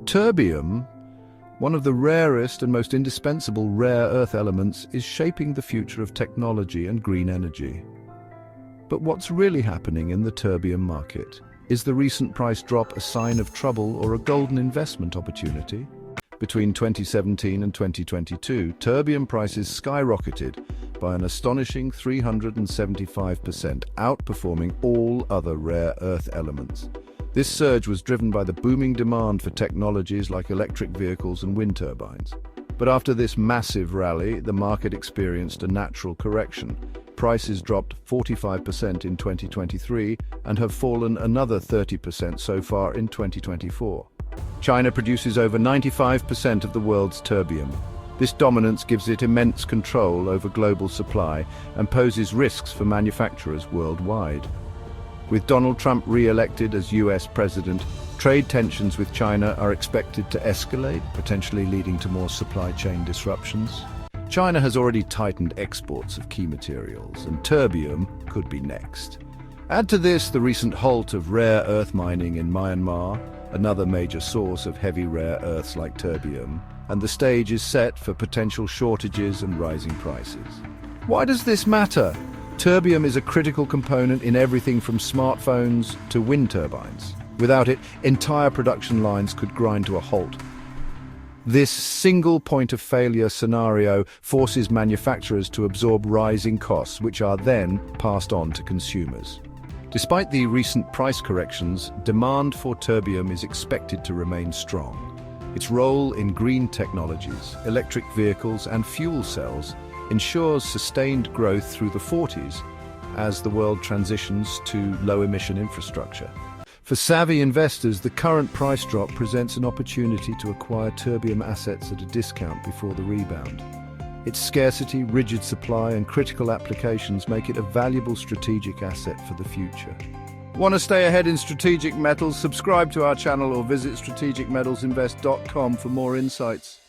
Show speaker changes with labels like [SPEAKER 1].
[SPEAKER 1] Terbium, one of the rarest and most indispensable rare earth elements, is shaping the future of technology and green energy. But what's really happening in the terbium market? Is the recent price drop a sign of trouble or a golden investment opportunity? Between 2017 and 2022, terbium prices skyrocketed by an astonishing 375%, outperforming all other rare earth elements. This surge was driven by the booming demand for technologies like electric vehicles and wind turbines. But after this massive rally, the market experienced a natural correction. Prices dropped 45% in 2023 and have fallen another 30% so far in 2024. China produces over 95% of the world's terbium. This dominance gives it immense control over global supply and poses risks for manufacturers worldwide. With Donald Trump re-elected as US president, trade tensions with China are expected to escalate, potentially leading to more supply chain disruptions. China has already tightened exports of key materials, and terbium could be next. Add to this the recent halt of rare earth mining in Myanmar, another major source of heavy rare earths like terbium, and the stage is set for potential shortages and rising prices. Why does this matter? Terbium is a critical component in everything from smartphones to wind turbines. Without it, entire production lines could grind to a halt. This single point of failure scenario forces manufacturers to absorb rising costs, which are then passed on to consumers. Despite the recent price corrections, demand for terbium is expected to remain strong. Its role in green technologies, electric vehicles, and fuel cells ensures sustained growth through the 40s as the world transitions to low-emission infrastructure. For savvy investors, the current price drop presents an opportunity to acquire terbium assets at a discount before the rebound. Its scarcity, rigid supply, and critical applications make it a valuable strategic asset for the future. Want to stay ahead in strategic metals? Subscribe to our channel or visit strategicmetalsinvest.com for more insights.